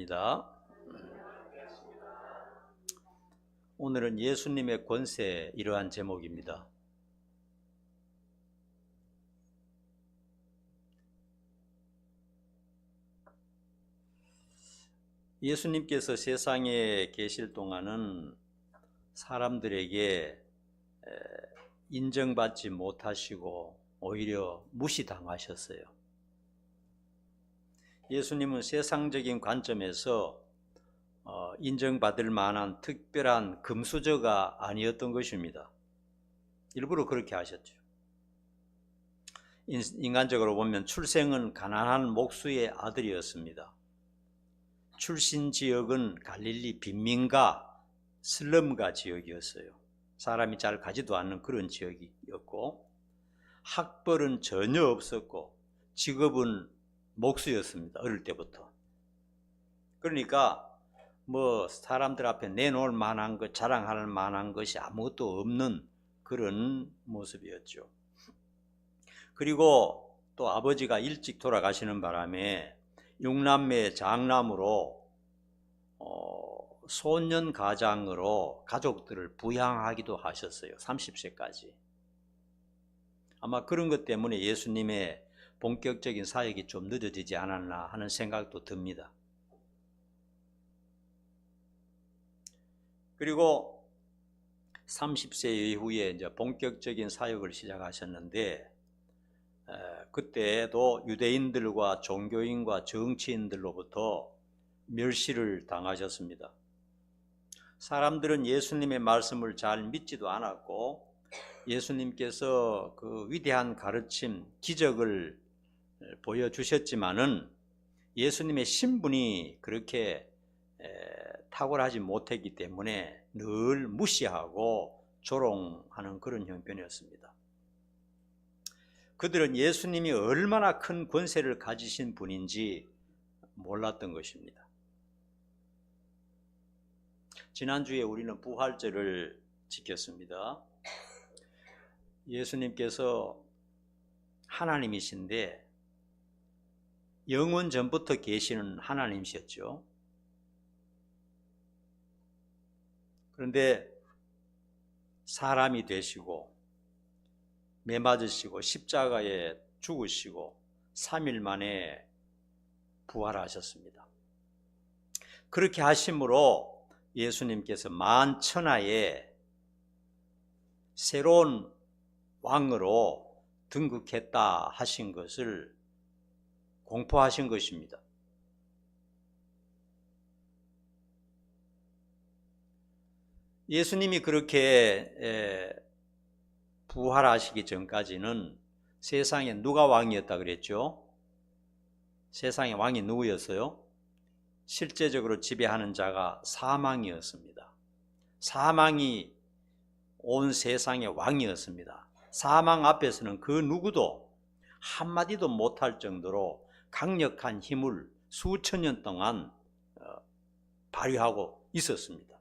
함께하십니다. 오늘은 예수님의 권세, 이러한 제목입니다. 예수님께서 세상에 계실 동안은 사람들에게 인정받지 못하시고 오히려 무시당하셨어요. 예수님은 세상적인 관점에서 인정받을 만한 특별한 금수저가 아니었던 것입니다. 일부러 그렇게 하셨죠. 인간적으로 보면 출생은 가난한 목수의 아들이었습니다. 출신 지역은 갈릴리 빈민가 슬럼가 지역이었어요. 사람이 잘 가지도 않는 그런 지역이었고, 학벌은 전혀 없었고 직업은 목수였습니다. 어릴 때부터. 그러니까 사람들 앞에 내놓을 만한 것, 자랑할 만한 것이 아무것도 없는 그런 모습이었죠. 그리고 또 아버지가 일찍 돌아가시는 바람에 6남매 장남으로 소년 가장으로 가족들을 부양하기도 하셨어요. 30세까지. 아마 그런 것 때문에 예수님의 본격적인 사역이 좀 늦어지지 않았나 하는 생각도 듭니다. 그리고 30세 이후에 이제 본격적인 사역을 시작하셨는데, 그때도 유대인들과 종교인과 정치인들로부터 멸시를 당하셨습니다. 사람들은 예수님의 말씀을 잘 믿지도 않았고, 예수님께서 그 위대한 가르침, 기적을 보여주셨지만은 예수님의 신분이 그렇게 탁월하지 못했기 때문에 늘 무시하고 조롱하는 그런 형편이었습니다. 그들은 예수님이 얼마나 큰 권세를 가지신 분인지 몰랐던 것입니다. 지난주에 우리는 부활절을 지켰습니다. 예수님께서 하나님이신데 영원 전부터 계시는 하나님이셨죠. 그런데 사람이 되시고 매 맞으시고 십자가에 죽으시고 3일 만에 부활하셨습니다. 그렇게 하심으로 예수님께서 만천하에 새로운 왕으로 등극했다 하신 것을 공포하신 것입니다. 예수님이 그렇게 부활하시기 전까지는 세상에 누가 왕이었다 그랬죠? 세상의 왕이 누구였어요? 실제적으로 지배하는 자가 사망이었습니다. 사망이 온 세상의 왕이었습니다. 사망 앞에서는 그 누구도 한마디도 못할 정도로 강력한 힘을 수천 년 동안 발휘하고 있었습니다.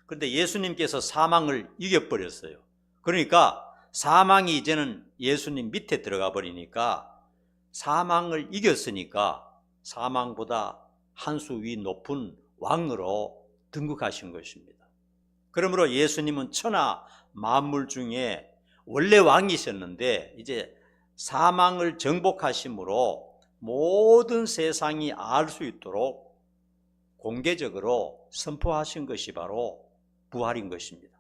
그런데 예수님께서 사망을 이겨버렸어요. 그러니까 사망이 이제는 예수님 밑에 들어가 버리니까, 사망을 이겼으니까 사망보다 한 수 위 높은 왕으로 등극하신 것입니다. 그러므로 예수님은 천하 만물 중에 원래 왕이셨는데 이제 사망을 정복하심으로 모든 세상이 알 수 있도록 공개적으로 선포하신 것이 바로 부활인 것입니다.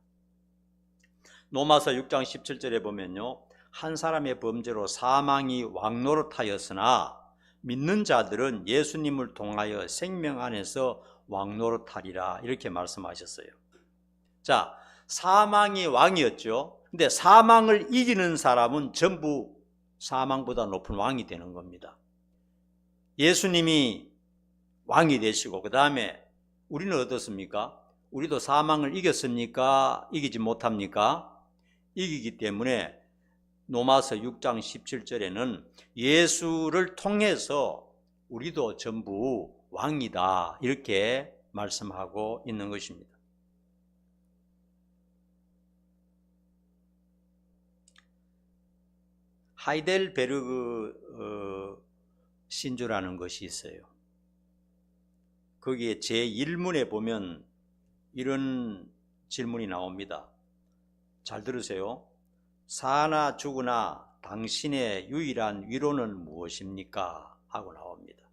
로마서 6장 17절에 보면요, 한 사람의 범죄로 사망이 왕노릇하였으나 믿는 자들은 예수님을 통하여 생명 안에서 왕노릇하리라, 이렇게 말씀하셨어요. 자, 사망이 왕이었죠. 근데 사망을 이기는 사람은 전부 사망보다 높은 왕이 되는 겁니다. 예수님이 왕이 되시고 그 다음에 우리는 어떻습니까? 우리도 사망을 이겼습니까? 이기지 못합니까? 이기기 때문에 로마서 6장 17절에는 예수를 통해서 우리도 전부 왕이다, 이렇게 말씀하고 있는 것입니다. 하이델베르그 신조라는 것이 있어요. 거기에 제1문에 보면 이런 질문이 나옵니다. 잘 들으세요. 사나 죽으나 당신의 유일한 위로는 무엇입니까? 하고 나옵니다.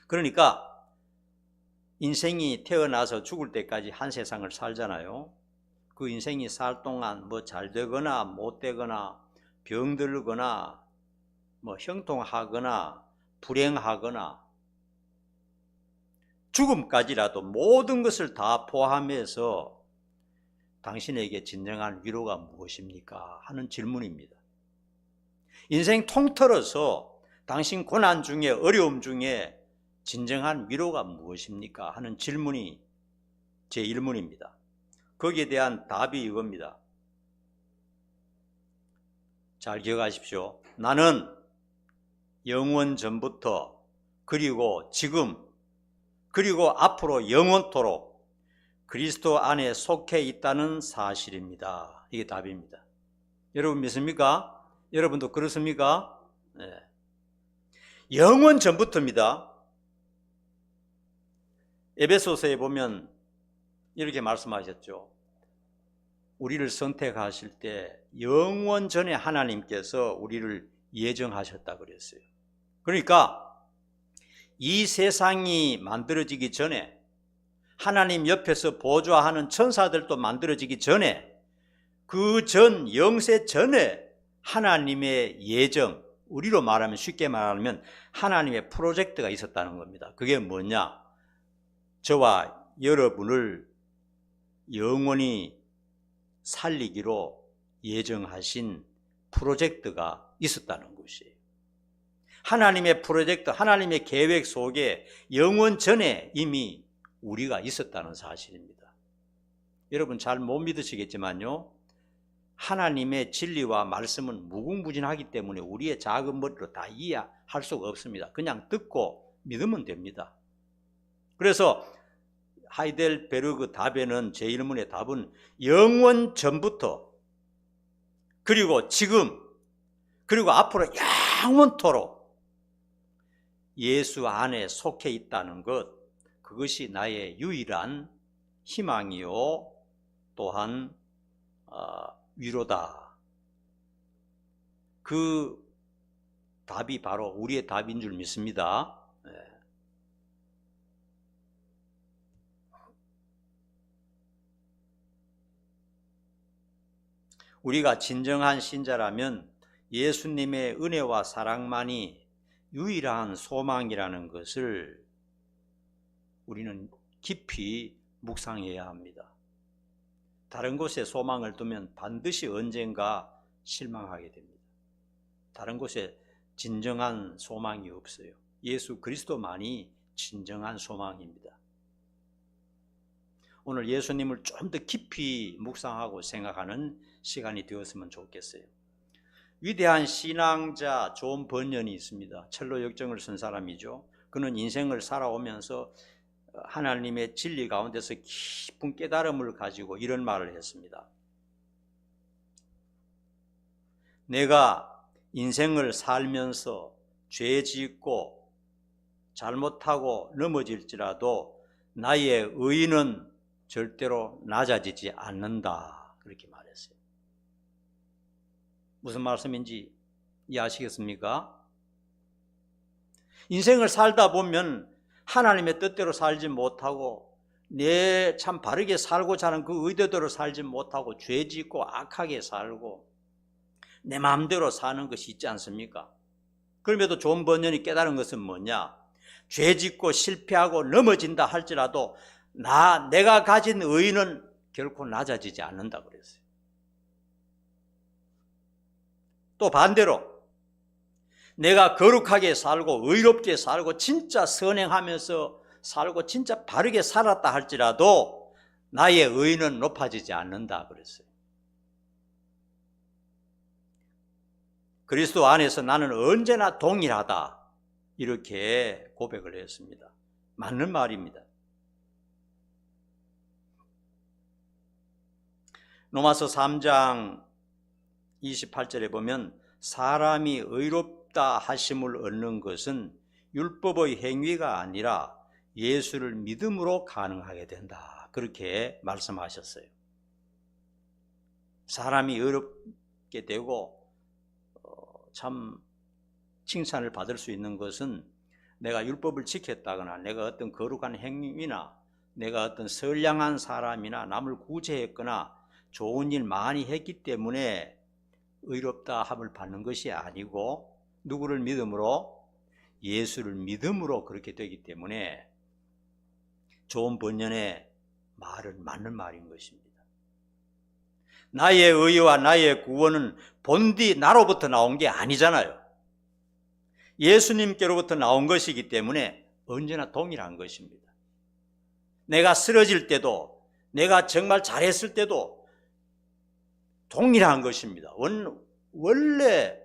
그러니까 인생이 태어나서 죽을 때까지 한 세상을 살잖아요. 그 인생이 살 동안 뭐 잘 되거나 못 되거나 병들거나 뭐 형통하거나 불행하거나 죽음까지라도 모든 것을 다 포함해서 당신에게 진정한 위로가 무엇입니까? 하는 질문입니다. 인생 통틀어서 당신 고난 중에 어려움 중에 진정한 위로가 무엇입니까? 하는 질문이 제1문입니다. 거기에 대한 답이 이겁니다. 잘 기억하십시오. 나는 영원 전부터 그리고 지금 그리고 앞으로 영원토록 그리스도 안에 속해 있다는 사실입니다. 이게 답입니다. 여러분 믿습니까? 여러분도 그렇습니까? 네. 영원 전부터입니다. 에베소서에 보면 이렇게 말씀하셨죠. 우리를 선택하실 때 영원 전에 하나님께서 우리를 예정하셨다 그랬어요. 그러니까 이 세상이 만들어지기 전에 하나님 옆에서 보좌하는 천사들도 만들어지기 전에 그 전 영세 전에 하나님의 예정, 우리로 말하면 쉽게 말하면 하나님의 프로젝트가 있었다는 겁니다. 그게 뭐냐? 저와 여러분을 영원히 살리기로 예정하신 프로젝트가 있었다는 것이에요. 하나님의 프로젝트, 하나님의 계획 속에 영원 전에 이미 우리가 있었다는 사실입니다. 여러분 잘 못 믿으시겠지만요, 하나님의 진리와 말씀은 무궁무진하기 때문에 우리의 작은 머리로 다 이해할 수가 없습니다. 그냥 듣고 믿으면 됩니다. 그래서 하이델베르그 답에는 제1문의 답은 영원 전부터 그리고 지금 그리고 앞으로 영원토록 예수 안에 속해 있다는 것, 그것이 나의 유일한 희망이요 또한 위로다. 그 답이 바로 우리의 답인 줄 믿습니다. 네. 우리가 진정한 신자라면 예수님의 은혜와 사랑만이 유일한 소망이라는 것을 우리는 깊이 묵상해야 합니다. 다른 곳에 소망을 두면 반드시 언젠가 실망하게 됩니다. 다른 곳에 진정한 소망이 없어요. 예수 그리스도만이 진정한 소망입니다. 오늘 예수님을 좀 더 깊이 묵상하고 생각하는 시간이 되었으면 좋겠어요. 위대한 신앙자 존 번연이 있습니다. 철로 역정을 쓴 사람이죠. 그는 인생을 살아오면서 하나님의 진리 가운데서 깊은 깨달음을 가지고 이런 말을 했습니다. 내가 인생을 살면서 죄 짓고 잘못하고 넘어질지라도 나의 의의는 절대로 낮아지지 않는다. 그렇게 말했어요. 무슨 말씀인지 이해하시겠습니까? 인생을 살다 보면 하나님의 뜻대로 살지 못하고 내 참 바르게 살고자 하는 그 의도대로 살지 못하고 죄 짓고 악하게 살고 내 마음대로 사는 것이 있지 않습니까? 그럼에도 존 번연이 깨달은 것은 뭐냐? 죄 짓고 실패하고 넘어진다 할지라도 내가 가진 의의는 결코 낮아지지 않는다 그랬어요. 또 반대로 내가 거룩하게 살고 의롭게 살고 진짜 선행하면서 살고 진짜 바르게 살았다 할지라도 나의 의의는 높아지지 않는다 그랬어요. 그리스도 안에서 나는 언제나 동일하다 이렇게 고백을 했습니다. 맞는 말입니다. 로마서 3장 28절에 보면 사람이 의롭다 하심을 얻는 것은 율법의 행위가 아니라 예수를 믿음으로 가능하게 된다. 그렇게 말씀하셨어요. 사람이 어렵게 되고 참 칭찬을 받을 수 있는 것은 내가 율법을 지켰다거나 내가 어떤 거룩한 행위나 내가 어떤 선량한 사람이나 남을 구제했거나 좋은 일 많이 했기 때문에 의롭다 함을 받는 것이 아니고 누구를 믿음으로? 예수를 믿음으로 그렇게 되기 때문에 좋은 번연의 말은 맞는 말인 것입니다. 나의 의와 나의 구원은 본디 나로부터 나온 게 아니잖아요. 예수님께로부터 나온 것이기 때문에 언제나 동일한 것입니다. 내가 쓰러질 때도 내가 정말 잘했을 때도 동일한 것입니다. 원래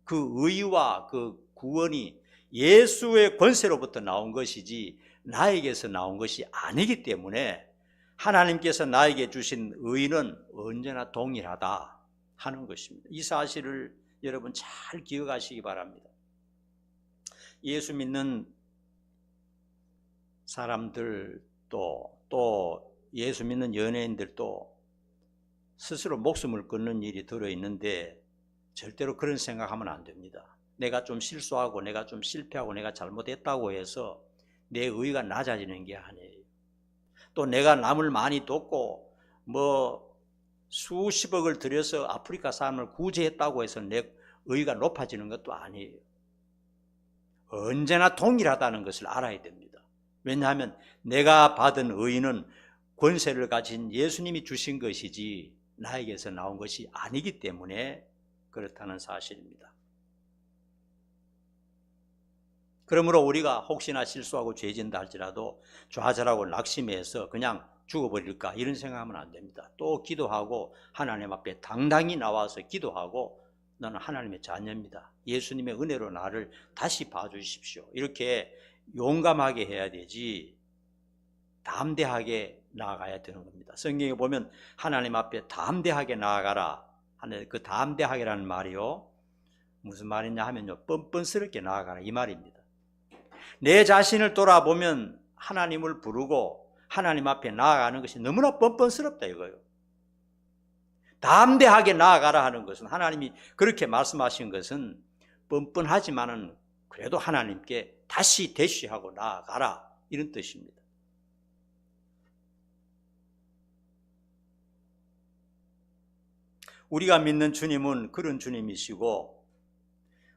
그 의와 그 구원이 예수의 권세로부터 나온 것이지 나에게서 나온 것이 아니기 때문에 하나님께서 나에게 주신 의는 언제나 동일하다 하는 것입니다. 이 사실을 여러분 잘 기억하시기 바랍니다. 예수 믿는 사람들도 또 예수 믿는 연예인들도 스스로 목숨을 끊는 일이 들어있는데 절대로 그런 생각하면 안 됩니다. 내가 좀 실수하고 내가 좀 실패하고 내가 잘못했다고 해서 내 의가 낮아지는 게 아니에요. 또 내가 남을 많이 돕고 수십억을 들여서 아프리카 사람을 구제했다고 해서 내 의가 높아지는 것도 아니에요. 언제나 동일하다는 것을 알아야 됩니다. 왜냐하면 내가 받은 의는 권세를 가진 예수님이 주신 것이지 나에게서 나온 것이 아니기 때문에 그렇다는 사실입니다. 그러므로 우리가 혹시나 실수하고 죄진다 할지라도 좌절하고 낙심해서 그냥 죽어버릴까 이런 생각하면 안 됩니다. 또 기도하고 하나님 앞에 당당히 나와서 기도하고 나는 하나님의 자녀입니다. 예수님의 은혜로 나를 다시 봐주십시오. 이렇게 용감하게 해야 되지 담대하게 나아가야 되는 겁니다. 성경에 보면 하나님 앞에 담대하게 나아가라 하는 그 담대하게라는 말이요, 무슨 말이냐 하면요, 뻔뻔스럽게 나아가라 이 말입니다. 내 자신을 돌아보면 하나님을 부르고 하나님 앞에 나아가는 것이 너무나 뻔뻔스럽다 이거예요. 담대하게 나아가라 하는 것은, 하나님이 그렇게 말씀하신 것은 뻔뻔하지만은 그래도 하나님께 다시 대쉬하고 나아가라 이런 뜻입니다. 우리가 믿는 주님은 그런 주님이시고,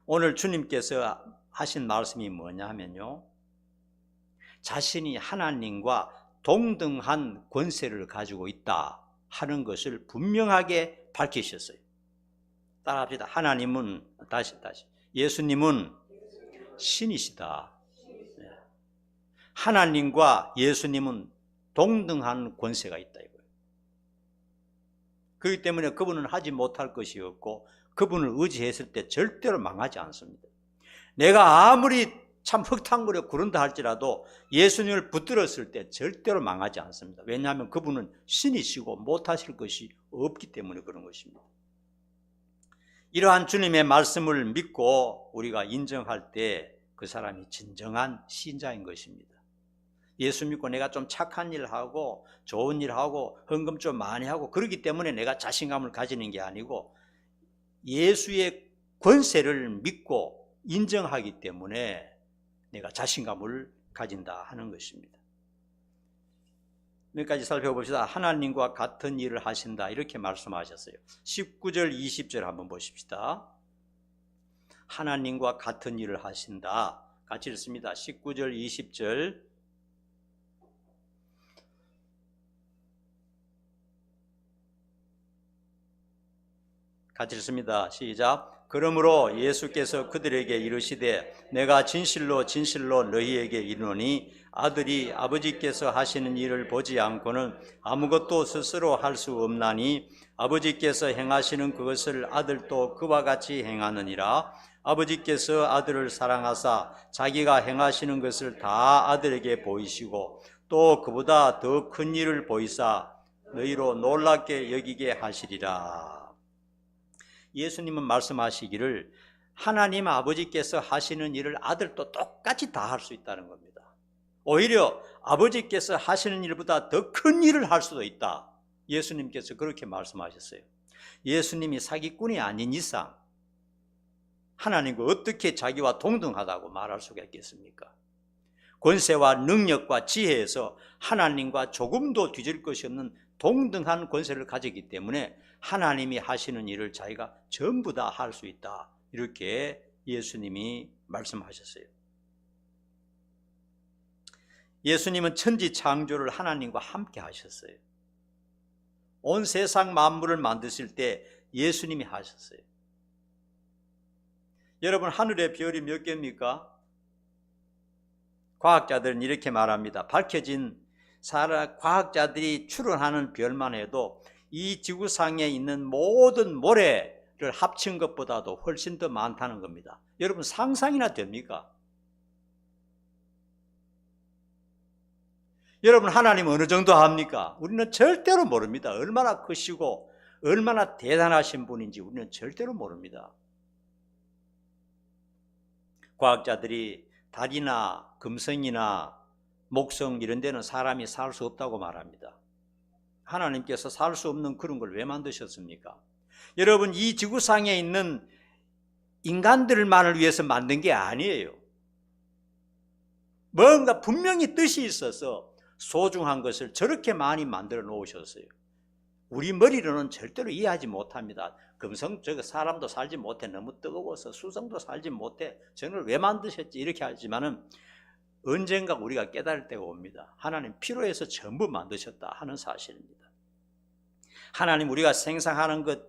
오늘 주님께서 하신 말씀이 뭐냐 하면요, 자신이 하나님과 동등한 권세를 가지고 있다 하는 것을 분명하게 밝히셨어요. 따라합시다. 하나님은, 다시 예수님은 신이시다. 하나님과 예수님은 동등한 권세가 있다 이거예요. 그렇기 때문에 그분은 하지 못할 것이 없고 그분을 의지했을 때 절대로 망하지 않습니다. 내가 아무리 참 흙탕물에 구른다 할지라도 예수님을 붙들었을 때 절대로 망하지 않습니다. 왜냐하면 그분은 신이시고 못하실 것이 없기 때문에 그런 것입니다. 이러한 주님의 말씀을 믿고 우리가 인정할 때 그 사람이 진정한 신자인 것입니다. 예수 믿고 내가 좀 착한 일 하고 좋은 일 하고 헌금 좀 많이 하고 그러기 때문에 내가 자신감을 가지는 게 아니고 예수의 권세를 믿고 인정하기 때문에 내가 자신감을 가진다 하는 것입니다. 여기까지 살펴봅시다. 하나님과 같은 일을 하신다 이렇게 말씀하셨어요. 19절 20절 한번 보십시다. 하나님과 같은 일을 하신다. 같이 읽습니다. 19절 20절. 같이 읽습니다. 시작. 그러므로 예수께서 그들에게 이르시되 내가 진실로 진실로 너희에게 이르노니 아들이 아버지께서 하시는 일을 보지 않고는 아무것도 스스로 할 수 없나니 아버지께서 행하시는 그것을 아들도 그와 같이 행하느니라. 아버지께서 아들을 사랑하사 자기가 행하시는 것을 다 아들에게 보이시고 또 그보다 더 큰 일을 보이사 너희로 놀랍게 여기게 하시리라. 예수님은 말씀하시기를 하나님 아버지께서 하시는 일을 아들도 똑같이 다 할 수 있다는 겁니다. 오히려 아버지께서 하시는 일보다 더 큰 일을 할 수도 있다. 예수님께서 그렇게 말씀하셨어요. 예수님이 사기꾼이 아닌 이상 하나님과 어떻게 자기와 동등하다고 말할 수가 있겠습니까? 권세와 능력과 지혜에서 하나님과 조금도 뒤질 것이 없는 동등한 권세를 가졌기 때문에 하나님이 하시는 일을 자기가 전부 다 할 수 있다. 이렇게 예수님이 말씀하셨어요. 예수님은 천지 창조를 하나님과 함께 하셨어요. 온 세상 만물을 만드실 때 예수님이 하셨어요. 여러분, 하늘의 별이 몇 개입니까? 과학자들은 이렇게 말합니다. 밝혀진 과학자들이 추론하는 별만 해도 이 지구상에 있는 모든 모래를 합친 것보다도 훨씬 더 많다는 겁니다. 여러분, 상상이나 됩니까? 여러분, 하나님 어느 정도 합니까? 우리는 절대로 모릅니다. 얼마나 크시고 얼마나 대단하신 분인지 우리는 절대로 모릅니다. 과학자들이 달이나 금성이나 목성 이런 데는 사람이 살 수 없다고 말합니다. 하나님께서 살 수 없는 그런 걸 왜 만드셨습니까? 여러분, 이 지구상에 있는 인간들만을 위해서 만든 게 아니에요. 뭔가 분명히 뜻이 있어서 소중한 것을 저렇게 많이 만들어 놓으셨어요. 우리 머리로는 절대로 이해하지 못합니다. 금성, 저거 사람도 살지 못해. 너무 뜨거워서 수성도 살지 못해. 저걸 왜 만드셨지? 이렇게 하지만은 언젠가 우리가 깨달을 때가 옵니다. 하나님 필요해서 전부 만드셨다 하는 사실입니다. 하나님 우리가 생각하는 것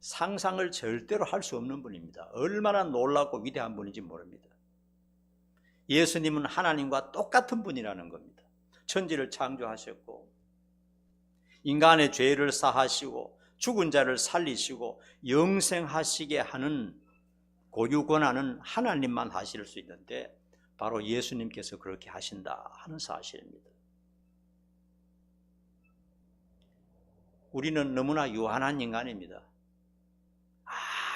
상상을 절대로 할 수 없는 분입니다. 얼마나 놀랍고 위대한 분인지 모릅니다. 예수님은 하나님과 똑같은 분이라는 겁니다. 천지를 창조하셨고 인간의 죄를 사하시고 죽은 자를 살리시고 영생하시게 하는 고유 권한은 하나님만 하실 수 있는데 바로 예수님께서 그렇게 하신다 하는 사실입니다. 우리는 너무나 유한한 인간입니다.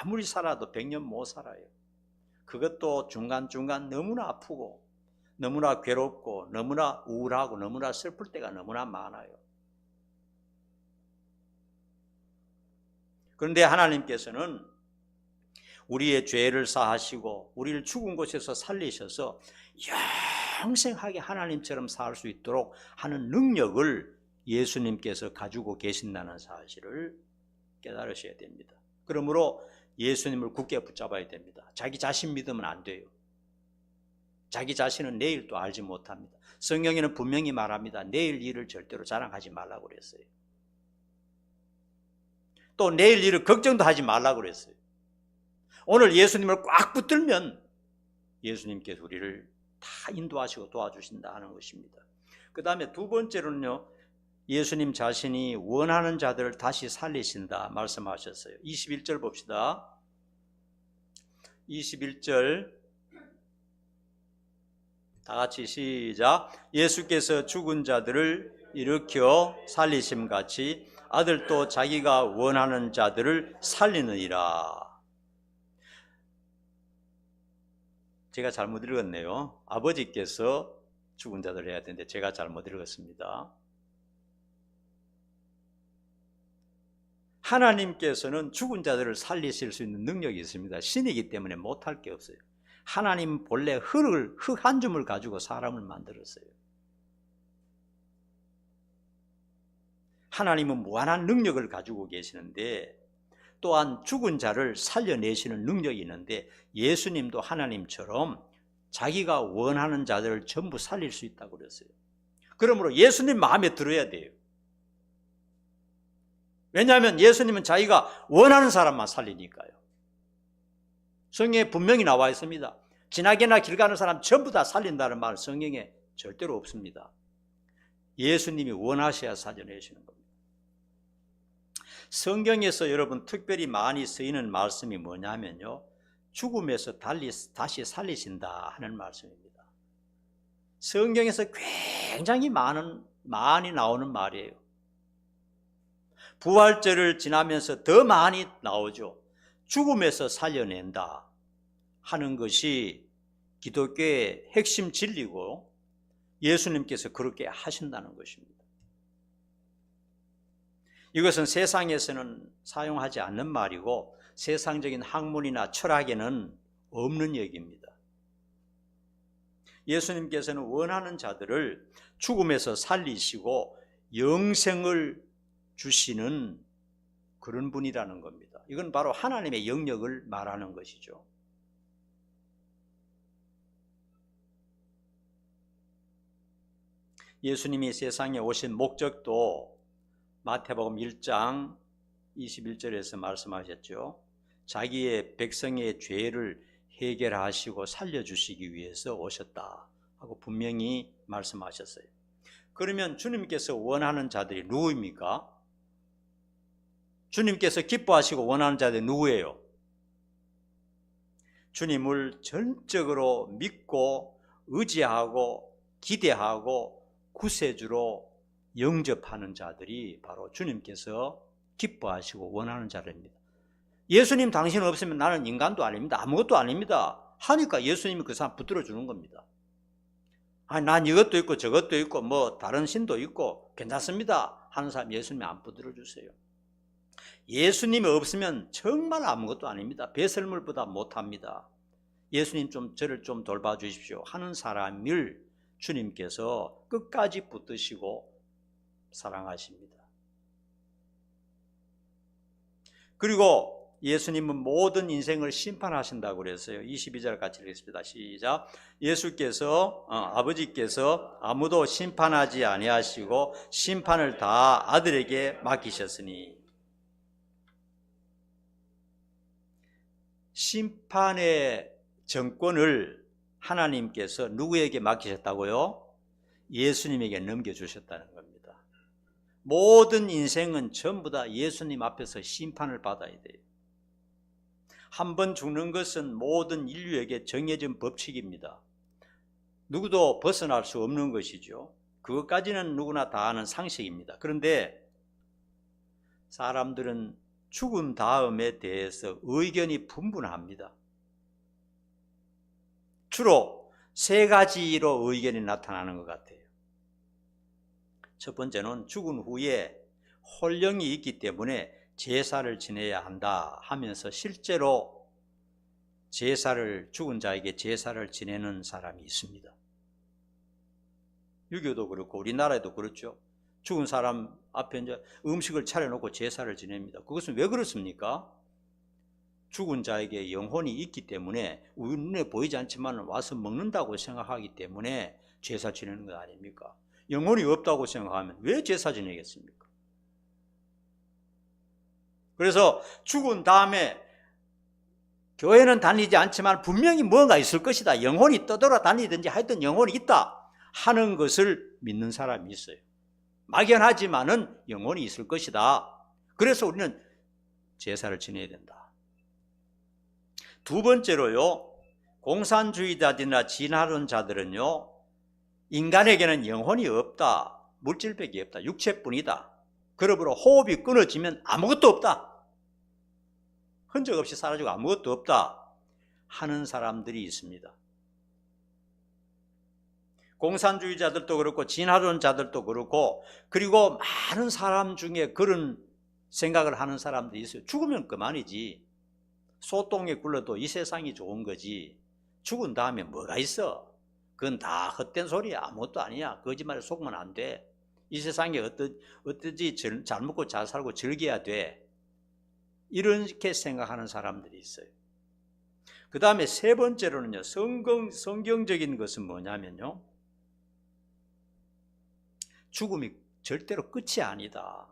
아무리 살아도 100년 못 살아요. 그것도 중간중간 너무나 아프고 너무나 괴롭고 너무나 우울하고 너무나 슬플 때가 너무나 많아요. 그런데 하나님께서는 우리의 죄를 사하시고 우리를 죽은 곳에서 살리셔서 영생하게 하나님처럼 살 수 있도록 하는 능력을 예수님께서 가지고 계신다는 사실을 깨달으셔야 됩니다. 그러므로 예수님을 굳게 붙잡아야 됩니다. 자기 자신 믿으면 안 돼요. 자기 자신은 내일도 알지 못합니다. 성경에는 분명히 말합니다. 내일 일을 절대로 자랑하지 말라고 그랬어요. 또 내일 일을 걱정도 하지 말라고 그랬어요. 오늘 예수님을 꽉 붙들면 예수님께서 우리를 다 인도하시고 도와주신다 하는 것입니다. 그 다음에 두 번째로는요, 예수님 자신이 원하는 자들을 다시 살리신다 말씀하셨어요. 21절 봅시다. 21절 다 같이 시작. 예수께서 죽은 자들을 일으켜 살리심같이 아들도 자기가 원하는 자들을 살리느니라. 제가 잘못 읽었네요. 아버지께서 죽은 자들을 해야 되는데 제가 잘못 읽었습니다. 하나님께서는 죽은 자들을 살리실 수 있는 능력이 있습니다. 신이기 때문에 못할 게 없어요. 하나님 본래 흙 한 줌을 가지고 사람을 만들었어요. 하나님은 무한한 능력을 가지고 계시는데 또한 죽은 자를 살려내시는 능력이 있는데 예수님도 하나님처럼 자기가 원하는 자들을 전부 살릴 수 있다고 그랬어요. 그러므로 예수님 마음에 들어야 돼요. 왜냐하면 예수님은 자기가 원하는 사람만 살리니까요. 성경에 분명히 나와 있습니다. 지나게나 길 가는 사람 전부 다 살린다는 말은 성경에 절대로 없습니다. 예수님이 원하셔야 살려내시는 겁니다. 성경에서 여러분 특별히 많이 쓰이는 말씀이 뭐냐면요, 죽음에서 다시 살리신다 하는 말씀입니다. 성경에서 굉장히 많이 나오는 말이에요. 부활절을 지나면서 더 많이 나오죠. 죽음에서 살려낸다 하는 것이 기독교의 핵심 진리고 예수님께서 그렇게 하신다는 것입니다. 이것은 세상에서는 사용하지 않는 말이고 세상적인 학문이나 철학에는 없는 얘기입니다. 예수님께서는 원하는 자들을 죽음에서 살리시고 영생을 주시는 그런 분이라는 겁니다. 이건 바로 하나님의 영역을 말하는 것이죠. 예수님이 세상에 오신 목적도 마태복음 1장 21절에서 말씀하셨죠. 자기의 백성의 죄를 해결하시고 살려주시기 위해서 오셨다 하고 분명히 말씀하셨어요. 그러면 주님께서 원하는 자들이 누구입니까? 주님께서 기뻐하시고 원하는 자들이 누구예요? 주님을 전적으로 믿고 의지하고 기대하고 구세주로 영접하는 자들이 바로 주님께서 기뻐하시고 원하는 자들입니다. 예수님 당신 없으면 나는 인간도 아닙니다. 아무것도 아닙니다. 하니까 예수님이 그 사람 붙들어 주는 겁니다. 난 이것도 있고 저것도 있고 뭐 다른 신도 있고 괜찮습니다 하는 사람 예수님이 안 붙들어 주세요. 예수님이 없으면 정말 아무것도 아닙니다. 배설물보다 못합니다. 예수님 저를 좀 돌봐 주십시오 하는 사람을 주님께서 끝까지 붙드시고 사랑하십니다. 그리고 예수님은 모든 인생을 심판하신다고 그랬어요. 22절 같이 읽겠습니다. 시작. 아버지께서 아무도 심판하지 아니하시고 심판을 다 아들에게 맡기셨으니. 심판의 정권을 하나님께서 누구에게 맡기셨다고요? 예수님에게 넘겨주셨다는 겁니다. 모든 인생은 전부 다 예수님 앞에서 심판을 받아야 돼요. 한 번 죽는 것은 모든 인류에게 정해진 법칙입니다. 누구도 벗어날 수 없는 것이죠. 그것까지는 누구나 다 아는 상식입니다. 그런데 사람들은 죽은 다음에 대해서 의견이 분분합니다. 주로 세 가지로 의견이 나타나는 것 같아요. 첫 번째는 죽은 후에 혼령이 있기 때문에 제사를 지내야 한다 하면서 실제로 죽은 자에게 제사를 지내는 사람이 있습니다. 유교도 그렇고 우리나라에도 그렇죠. 죽은 사람 앞에 이제 음식을 차려놓고 제사를 지냅니다. 그것은 왜 그렇습니까? 죽은 자에게 영혼이 있기 때문에 우리 눈에 보이지 않지만 와서 먹는다고 생각하기 때문에 제사 지내는 것 아닙니까? 영혼이 없다고 생각하면 왜 제사 지내겠습니까? 그래서 죽은 다음에 교회는 다니지 않지만 분명히 뭔가 있을 것이다. 영혼이 떠돌아다니든지 하여튼 영혼이 있다 하는 것을 믿는 사람이 있어요. 막연하지만은 영혼이 있을 것이다. 그래서 우리는 제사를 지내야 된다. 두 번째로요, 공산주의자들이나 진화론자들은요, 인간에게는 영혼이 없다. 물질밖에 없다. 육체뿐이다. 그러므로 호흡이 끊어지면 아무것도 없다. 흔적 없이 사라지고 아무것도 없다 하는 사람들이 있습니다. 공산주의자들도 그렇고 진화론자들도 그렇고 그리고 많은 사람 중에 그런 생각을 하는 사람들이 있어요. 죽으면 그만이지. 소똥에 굴러도 이 세상이 좋은 거지. 죽은 다음에 뭐가 있어? 그건 다 헛된 소리야. 아무것도 아니야. 거짓말에 속으면 안 돼. 이 세상에 어떠지 잘 먹고 잘 살고 즐겨야 돼. 이렇게 생각하는 사람들이 있어요. 그 다음에 세 번째로는요, 성경적인 것은 뭐냐면요, 죽음이 절대로 끝이 아니다.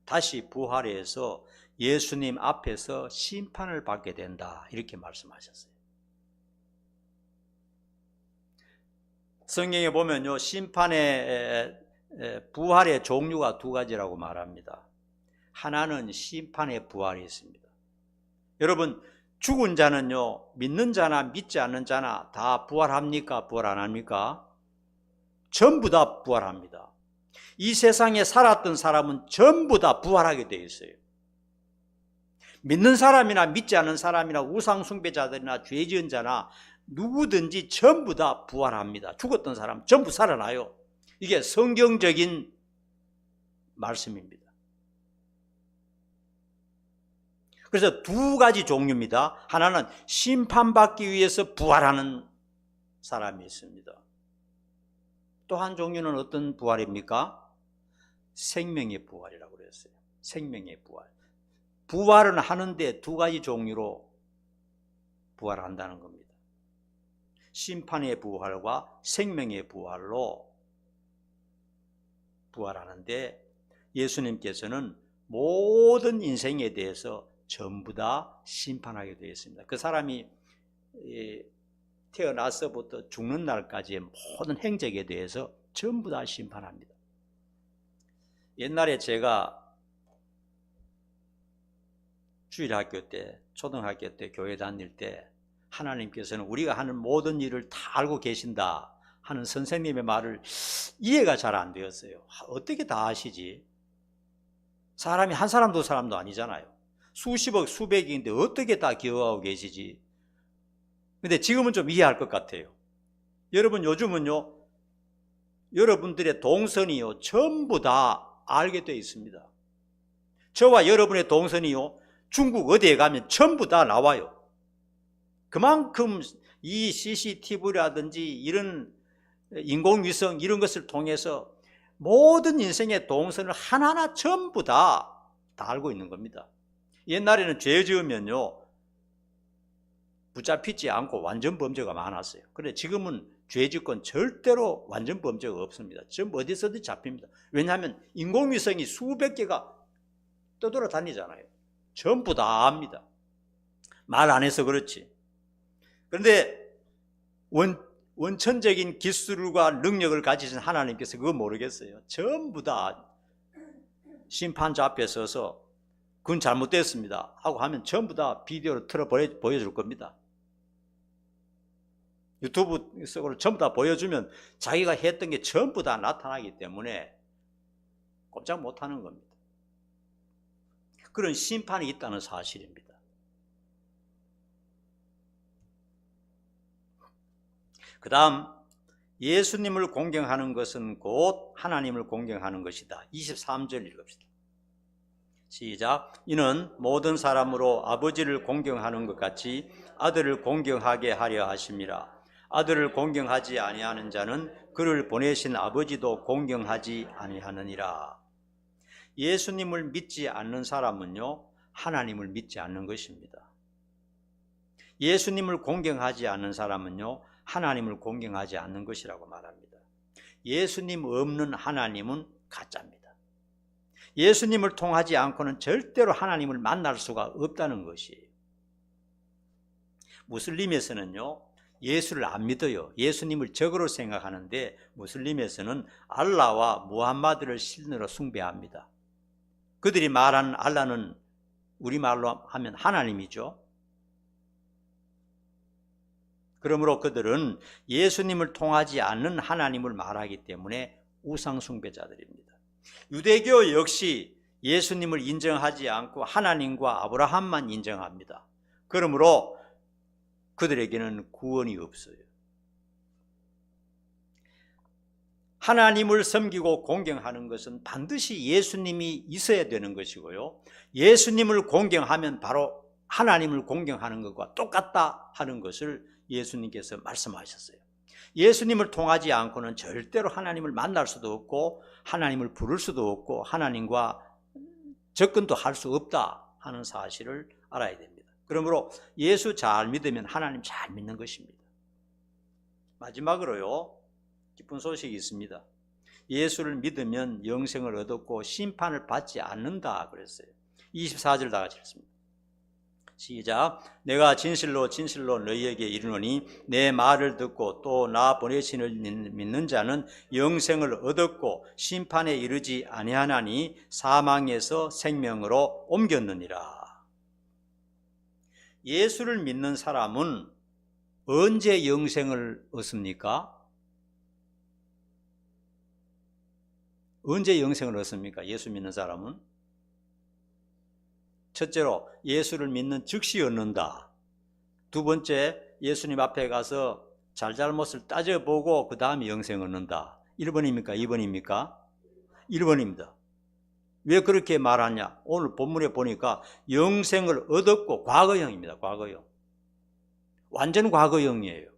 다시 부활해서 예수님 앞에서 심판을 받게 된다. 이렇게 말씀하셨어요. 성경에 보면요, 부활의 종류가 두 가지라고 말합니다. 하나는 심판의 부활이 있습니다. 여러분, 죽은 자는요, 믿는 자나 믿지 않는 자나 다 부활합니까? 부활 안 합니까? 전부 다 부활합니다. 이 세상에 살았던 사람은 전부 다 부활하게 되어 있어요. 믿는 사람이나 믿지 않는 사람이나 우상숭배자들이나 죄 지은 자나 누구든지 전부 다 부활합니다. 죽었던 사람 전부 살아나요. 이게 성경적인 말씀입니다. 그래서 두 가지 종류입니다. 하나는 심판받기 위해서 부활하는 사람이 있습니다. 또 한 종류는 어떤 부활입니까? 생명의 부활이라고 그랬어요. 생명의 부활. 부활은 하는데 두 가지 종류로 부활한다는 겁니다. 심판의 부활과 생명의 부활로 부활하는데 예수님께서는 모든 인생에 대해서 전부 다 심판하게 되어 있습니다. 그 사람이 태어나서부터 죽는 날까지의 모든 행적에 대해서 전부 다 심판합니다. 옛날에 제가 주일학교 때, 초등학교 때, 교회 다닐 때 하나님께서는 우리가 하는 모든 일을 다 알고 계신다 하는 선생님의 말을 이해가 잘 안 되었어요. 어떻게 다 아시지? 사람이 한 사람 두 사람도 아니잖아요. 수십억 수백인데 어떻게 다 기억하고 계시지? 근데 지금은 좀 이해할 것 같아요. 여러분 요즘은요, 여러분들의 동선이요 전부 다 알게 되어 있습니다. 저와 여러분의 동선이요 중국 어디에 가면 전부 다 나와요. 그만큼 이 CCTV라든지 이런 인공위성 이런 것을 통해서 모든 인생의 동선을 하나하나 전부 다 알고 있는 겁니다. 옛날에는 죄 지으면요 붙잡히지 않고 완전 범죄가 많았어요. 그런데 지금은 죄 짓건 절대로 완전 범죄가 없습니다. 전부 어디서든 잡힙니다. 왜냐하면 인공위성이 수백 개가 떠돌아다니잖아요. 전부 다 압니다. 말 안 해서 그렇지. 그런데 원천적인 기술과 능력을 가지신 하나님께서 그거 모르겠어요. 전부 다 심판자 앞에 서서 그건 잘못됐습니다 하고 하면 전부 다 비디오로 틀어 보여줄 겁니다. 유튜브 속으로 전부 다 보여주면 자기가 했던 게 전부 다 나타나기 때문에 꼼짝 못하는 겁니다. 그런 심판이 있다는 사실입니다. 그 다음 예수님을 공경하는 것은 곧 하나님을 공경하는 것이다. 23절 읽읍시다. 시작. 이는 모든 사람으로 아버지를 공경하는 것 같이 아들을 공경하게 하려 하심이라. 아들을 공경하지 아니하는 자는 그를 보내신 아버지도 공경하지 아니하느니라. 예수님을 믿지 않는 사람은요 하나님을 믿지 않는 것입니다. 예수님을 공경하지 않는 사람은요 하나님을 공경하지 않는 것이라고 말합니다. 예수님 없는 하나님은 가짜입니다. 예수님을 통하지 않고는 절대로 하나님을 만날 수가 없다는 것이에요. 무슬림에서는요 예수를 안 믿어요. 예수님을 적으로 생각하는데 무슬림에서는 알라와 무함마드를 신으로 숭배합니다. 그들이 말하는 알라는 우리말로 하면 하나님이죠. 그러므로 그들은 예수님을 통하지 않는 하나님을 말하기 때문에 우상숭배자들입니다. 유대교 역시 예수님을 인정하지 않고 하나님과 아브라함만 인정합니다. 그러므로 그들에게는 구원이 없어요. 하나님을 섬기고 공경하는 것은 반드시 예수님이 있어야 되는 것이고요. 예수님을 공경하면 바로 하나님을 공경하는 것과 똑같다 하는 것을 예수님께서 말씀하셨어요. 예수님을 통하지 않고는 절대로 하나님을 만날 수도 없고 하나님을 부를 수도 없고 하나님과 접근도 할 수 없다 하는 사실을 알아야 됩니다. 그러므로 예수 잘 믿으면 하나님 잘 믿는 것입니다. 마지막으로요 기쁜 소식이 있습니다. 예수를 믿으면 영생을 얻었고 심판을 받지 않는다 그랬어요. 24절 다 같이 읽습니다. 시작. 내가 진실로 진실로 너희에게 이르노니 내 말을 듣고 또 나 보내신을 믿는 자는 영생을 얻었고 심판에 이르지 아니하나니 사망에서 생명으로 옮겼느니라. 예수를 믿는 사람은 언제 영생을 얻습니까? 언제 영생을 얻습니까? 예수 믿는 사람은 첫째로 예수를 믿는 즉시 얻는다. 두 번째, 예수님 앞에 가서 잘잘못을 따져보고 그 다음에 영생 얻는다. 1번입니까? 2번입니까? 1번입니다. 왜 그렇게 말하냐? 오늘 본문에 보니까 영생을 얻었고 과거형입니다. 과거형. 완전 과거형이에요.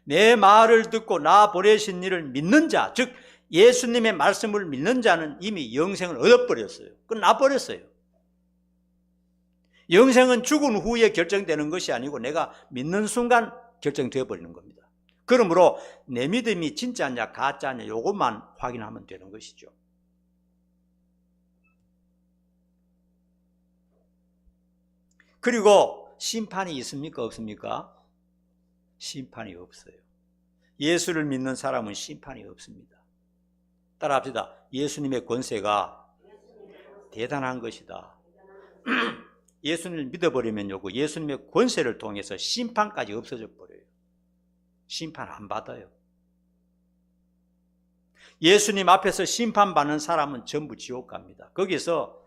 내 말을 듣고 나 보내신 이를 믿는 자, 즉 예수님의 말씀을 믿는 자는 이미 영생을 얻어버렸어요. 끝나버렸어요. 영생은 죽은 후에 결정되는 것이 아니고 내가 믿는 순간 결정되어 버리는 겁니다. 그러므로 내 믿음이 진짜냐 가짜냐 이것만 확인하면 되는 것이죠. 그리고 심판이 있습니까? 없습니까? 심판이 없어요. 예수를 믿는 사람은 심판이 없습니다. 따라합시다. 예수님의 권세가 대단한 것이다. 예수님을 믿어버리면요, 예수님의 권세를 통해서 심판까지 없어져 버려요. 심판 안 받아요. 예수님 앞에서 심판받는 사람은 전부 지옥 갑니다. 거기서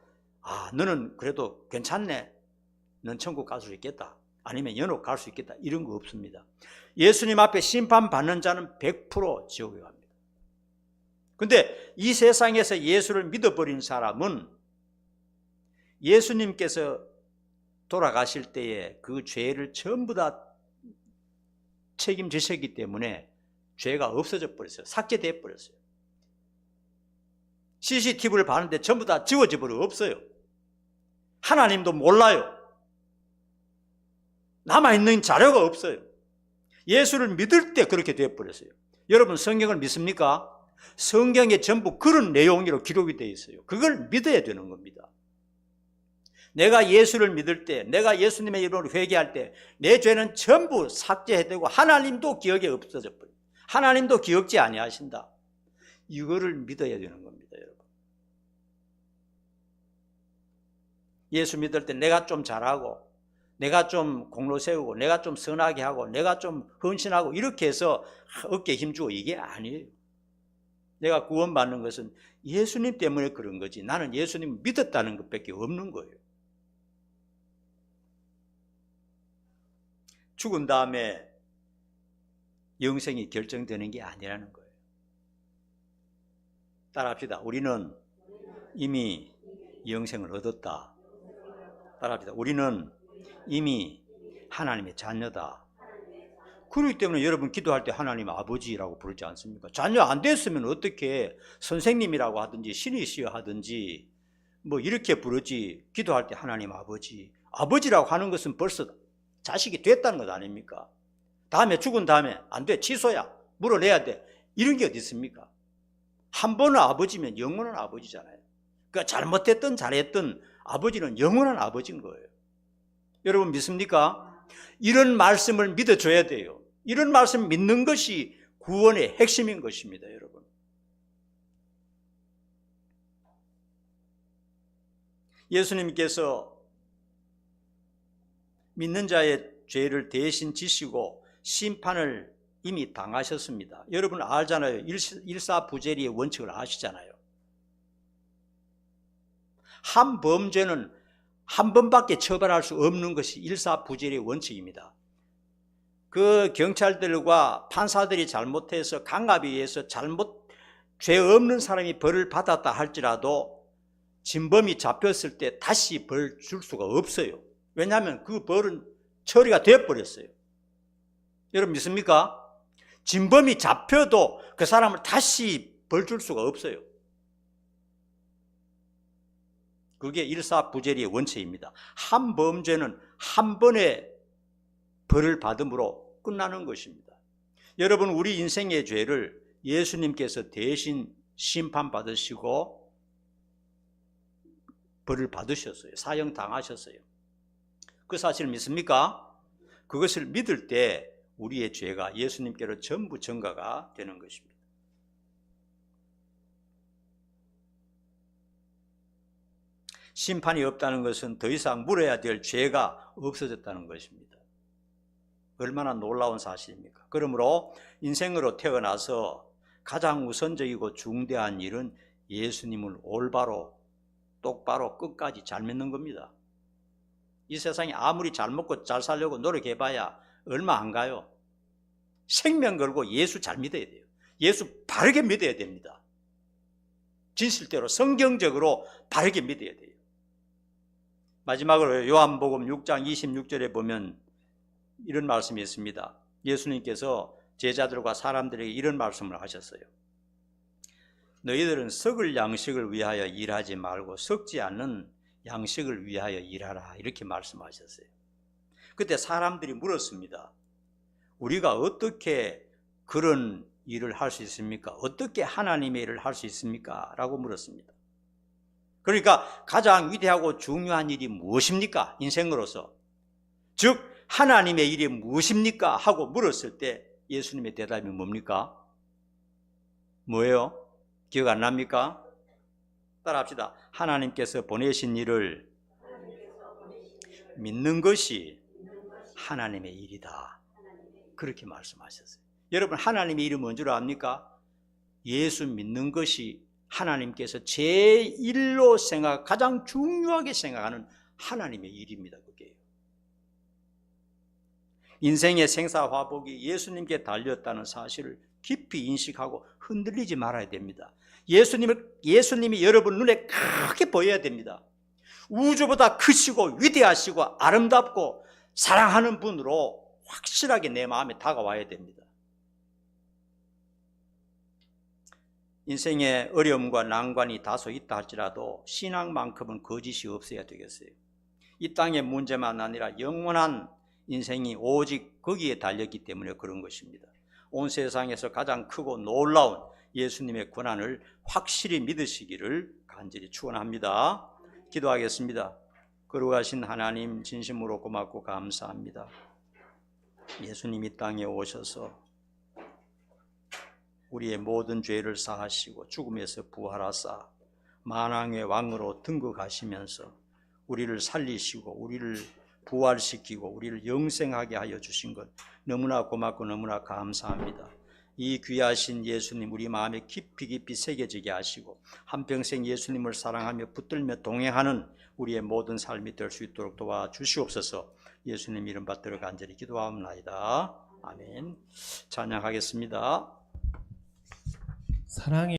너는 그래도 괜찮네, 넌 천국 갈 수 있겠다, 아니면 연옥 갈 수 있겠다, 이런 거 없습니다. 예수님 앞에 심판받는 자는 100% 지옥에 갑니다. 근데 이 세상에서 예수를 믿어버린 사람은 예수님께서 돌아가실 때에 그 죄를 전부 다 책임지셨기 때문에 죄가 없어져 버렸어요. 삭제돼 버렸어요. CCTV를 봤는데 전부 다 지워져 버려 없어요. 하나님도 몰라요. 남아있는 자료가 없어요. 예수를 믿을 때 그렇게 되어버렸어요. 여러분 성경을 믿습니까? 성경에 전부 그런 내용으로 기록이 되어 있어요. 그걸 믿어야 되는 겁니다. 내가 예수를 믿을 때, 내가 예수님의 이름으로 회개할 때 내 죄는 전부 삭제되고 하나님도 기억에 없어져 버려요. 하나님도 기억지 아니하신다. 이거를 믿어야 되는 겁니다, 여러분. 예수 믿을 때 내가 좀 잘하고, 내가 좀 공로 세우고, 내가 좀 선하게 하고, 내가 좀 헌신하고 이렇게 해서 어깨에 힘주고 이게 아니에요. 내가 구원받는 것은 예수님 때문에 그런 거지 나는 예수님 믿었다는 것밖에 없는 거예요. 죽은 다음에 영생이 결정되는 게 아니라는 거예요. 따라합시다. 우리는 이미 영생을 얻었다. 따라합시다. 우리는 이미 하나님의 자녀다. 그렇기 때문에 여러분 기도할 때 하나님 아버지라고 부르지 않습니까? 자녀 안 됐으면 어떻게 선생님이라고 하든지 신이시여 하든지 뭐 이렇게 부르지. 기도할 때 하나님 아버지. 아버지라고 하는 것은 벌써 자식이 됐다는 것 아닙니까? 다음에 죽은 다음에 안 돼, 취소야, 물어내야 돼, 이런 게 어디 있습니까? 한 번은 아버지면 영원한 아버지잖아요. 그러니까 잘못했든 잘했든 아버지는 영원한 아버지인 거예요. 여러분 믿습니까? 이런 말씀을 믿어줘야 돼요. 이런 말씀 믿는 것이 구원의 핵심인 것입니다, 여러분. 예수님께서 믿는 자의 죄를 대신 지시고 심판을 이미 당하셨습니다. 여러분 알잖아요. 일사부재리의 원칙을 아시잖아요. 한 범죄는 한 번밖에 처벌할 수 없는 것이 일사부재리의 원칙입니다. 그 경찰들과 판사들이 잘못해서 강압에 의해서 죄 없는 사람이 벌을 받았다 할지라도 진범이 잡혔을 때 다시 벌 줄 수가 없어요. 왜냐하면 그 벌은 처리가 되어버렸어요. 여러분 믿습니까? 진범이 잡혀도 그 사람을 다시 벌 줄 수가 없어요. 그게 일사부재리의 원칙입니다. 한 범죄는 한 번의 벌을 받음으로 끝나는 것입니다. 여러분 우리 인생의 죄를 예수님께서 대신 심판받으시고 벌을 받으셨어요. 사형 당하셨어요. 그 사실을 믿습니까? 그것을 믿을 때 우리의 죄가 예수님께로 전부 전가가 되는 것입니다. 심판이 없다는 것은 더 이상 물어야 될 죄가 없어졌다는 것입니다. 얼마나 놀라운 사실입니까? 그러므로 인생으로 태어나서 가장 우선적이고 중대한 일은 예수님을 올바로 똑바로 끝까지 잘 믿는 겁니다. 이 세상에 아무리 잘 먹고 잘 살려고 노력해봐야 얼마 안 가요. 생명 걸고 예수 잘 믿어야 돼요. 예수 바르게 믿어야 됩니다. 진실대로 성경적으로 바르게 믿어야 돼요. 마지막으로 요한복음 6장 26절에 보면 이런 말씀이 있습니다. 예수님께서 제자들과 사람들에게 이런 말씀을 하셨어요. 너희들은 썩을 양식을 위하여 일하지 말고 썩지 않는 양식을 위하여 일하라, 이렇게 말씀하셨어요. 그때 사람들이 물었습니다. 우리가 어떻게 그런 일을 할 수 있습니까? 어떻게 하나님의 일을 할 수 있습니까? 라고 물었습니다. 그러니까 가장 위대하고 중요한 일이 무엇입니까? 인생으로서. 즉 하나님의 일이 무엇입니까? 하고 물었을 때 예수님의 대답이 뭡니까? 뭐예요? 기억 안 납니까? 따라합시다. 하나님께서 보내신 일을 믿는 것이 하나님의 일이다. 그렇게 말씀하셨어요. 여러분, 하나님의 일이 뭔 줄 압니까? 예수 믿는 것이 하나님께서 제1로 가장 중요하게 생각하는 하나님의 일입니다. 그게 인생의 생사화복이 예수님께 달렸다는 사실을 깊이 인식하고 흔들리지 말아야 됩니다. 예수님이 여러분 눈에 크게 보여야 됩니다. 우주보다 크시고 위대하시고 아름답고 사랑하는 분으로 확실하게 내 마음에 다가와야 됩니다. 인생에 어려움과 난관이 다소 있다 할지라도 신앙만큼은 거짓이 없어야 되겠어요. 이 땅의 문제만 아니라 영원한 인생이 오직 거기에 달렸기 때문에 그런 것입니다. 온 세상에서 가장 크고 놀라운 예수님의 권한을 확실히 믿으시기를 간절히 축원합니다. 기도하겠습니다. 거룩하신 하나님, 진심으로 고맙고 감사합니다. 예수님 이 땅에 오셔서 우리의 모든 죄를 사하시고 죽음에서 부활하사 만왕의 왕으로 등극하시면서 우리를 살리시고 우리를 부활시키고 우리를 영생하게 하여 주신 것 너무나 고맙고 너무나 감사합니다. 이 귀하신 예수님 우리 마음에 깊이 깊이 새겨지게 하시고 한평생 예수님을 사랑하며 붙들며 동행하는 우리의 모든 삶이 될 수 있도록 도와주시옵소서. 예수님 이름 받들어 간절히 기도하옵나이다. 아멘. 찬양하겠습니다. 사랑의